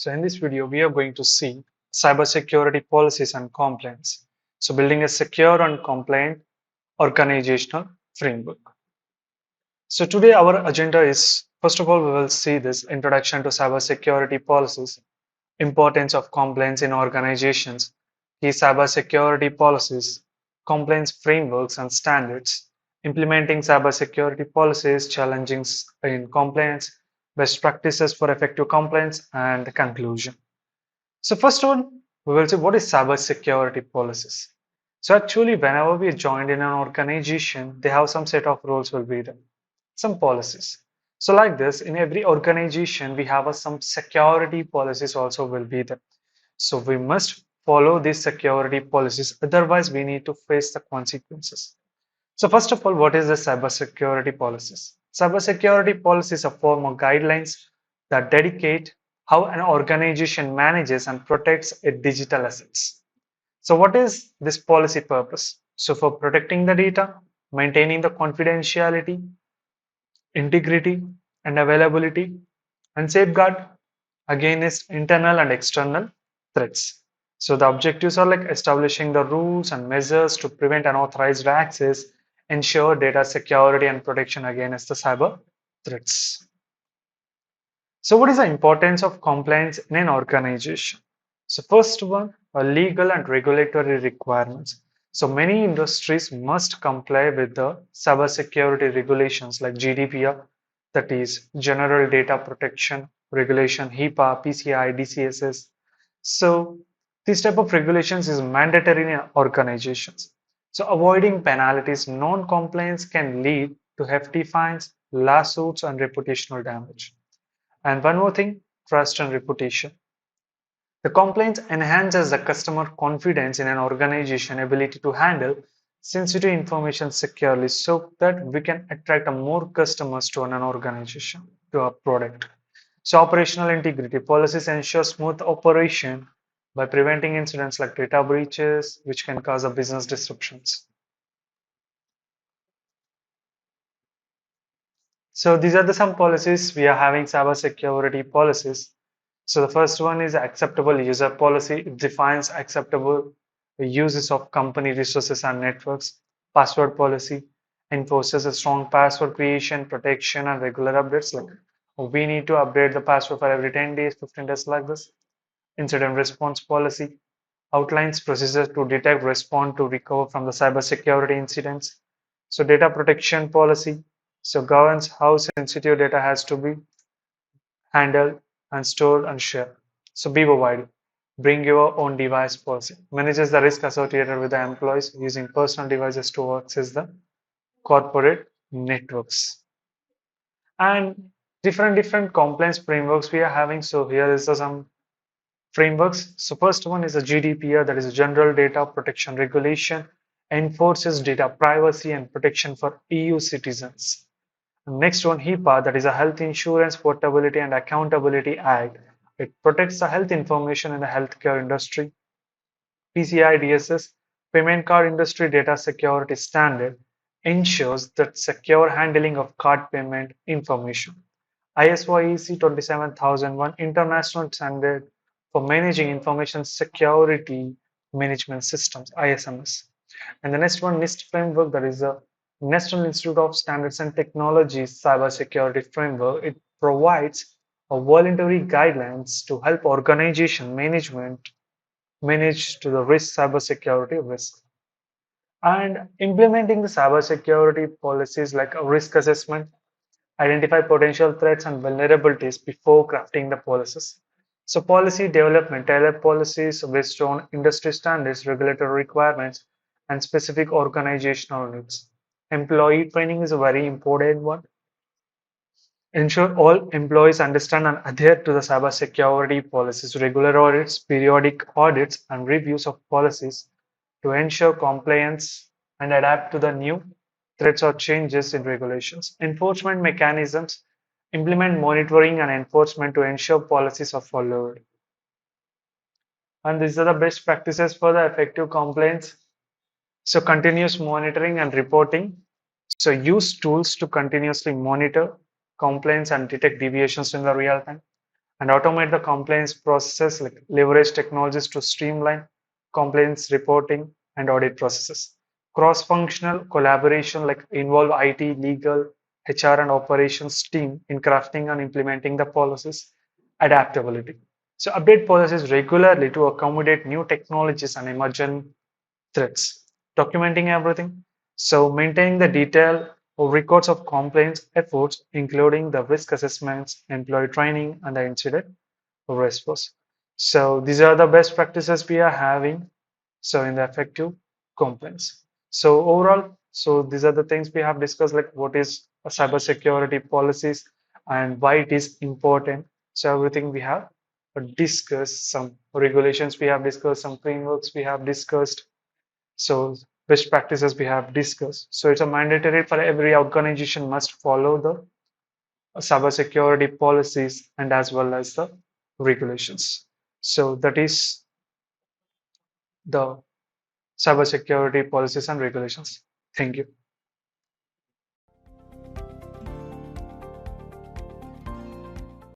So in this video, we are going to see cybersecurity policies and compliance. So building a secure and compliant organizational framework. So today our agenda is, first of all, we will see this introduction to cybersecurity policies, importance of compliance in organizations, key cybersecurity policies, compliance frameworks and standards, implementing cybersecurity policies, challenges in compliance, best practices for effective compliance, and conclusion. So first one, we will see what is cybersecurity policies. So actually, whenever we joined in an organization, they have some set of rules will be there, some policies. So like this, in every organization, we have some security policies also will be there. So we must follow these security policies, otherwise we need to face the consequences. So first of all, what is the cybersecurity policies? Cybersecurity policies are form of guidelines that dedicate how an organization manages and protects its digital assets. So what is this policy purpose? So for protecting the data, maintaining the confidentiality, integrity and availability, and safeguard against internal and external threats. So the objectives are like establishing the rules and measures to prevent unauthorized access, ensure data security and protection against the cyber threats. So what is the importance of compliance in an organization? So first one, legal and regulatory requirements. So many industries must comply with the cybersecurity regulations like GDPR, that is General Data Protection Regulation, HIPAA, PCI, DSS. So this type of regulations is mandatory in organizations. So avoiding penalties, non-compliance can lead to hefty fines, lawsuits, and reputational damage. And one more thing, trust and reputation. The compliance enhances the customer confidence in an organization ability to handle sensitive information securely so that we can attract more customers to an organization, to our product. So operational integrity policies ensure smooth operation by preventing incidents like data breaches, which can cause a business disruptions. So these are the some policies we are having cybersecurity policies. So the first one is acceptable user policy. It defines acceptable uses of company resources and networks. Password policy enforces a strong password creation, protection, and regular updates. Like we need to update the password for every 10 days, 15 days like this. Incident response policy outlines procedures to detect, respond, to recover from the cybersecurity incidents. So data protection policy so governs how sensitive data has to be handled and stored and shared. So be provided. Bring your own device policy. Manages the risk associated with the employees using personal devices to access the corporate networks. And different compliance frameworks we are having. So here is some frameworks. So first one is a GDPR, that is a General Data Protection Regulation, enforces data privacy and protection for EU citizens. Next one, HIPAA, that is a Health Insurance Portability and Accountability Act. It protects the health information in the healthcare industry. PCI DSS, Payment Card Industry Data Security Standard, ensures that secure handling of card payment information. ISO IEC 27001, International Standard for Managing Information Security Management Systems, ISMS. And the next one, NIST framework, that is the National Institute of Standards and Technology's cybersecurity framework. It provides a voluntary guidelines to help organization management manage to the risk cybersecurity risk. And implementing the cybersecurity policies like a risk assessment, identify potential threats and vulnerabilities before crafting the policies. So policy development, tailor policies based on industry standards, regulatory requirements, and specific organizational needs. Employee training is a very important one. Ensure all employees understand and adhere to the cybersecurity policies, regular audits, periodic audits, and reviews of policies to ensure compliance and adapt to the new threats or changes in regulations. Enforcement mechanisms implement monitoring and enforcement to ensure policies are followed. And these are the best practices for the effective compliance. So continuous monitoring and reporting. So use tools to continuously monitor complaints and detect deviations in the real time. and automate the compliance processes, like leverage technologies to streamline compliance reporting and audit processes. Cross-functional collaboration, like involve IT, legal, HR, and operations team in crafting and implementing the policies. Adaptability. So update policies regularly to accommodate new technologies and emerging threats. Documenting everything. So maintaining the detail or records of complaints efforts, including the risk assessments, employee training, and the incident response. So these are the best practices we are having. So in the effective complaints. So overall, so these are the things we have discussed, like what is a cybersecurity policies and why it is important. So everything we have discussed, some regulations we have discussed, some frameworks we have discussed. So best practices we have discussed. So it's a mandatory for every organization must follow the cybersecurity policies and as well as the regulations. So that is the cybersecurity policies and regulations. Thank you.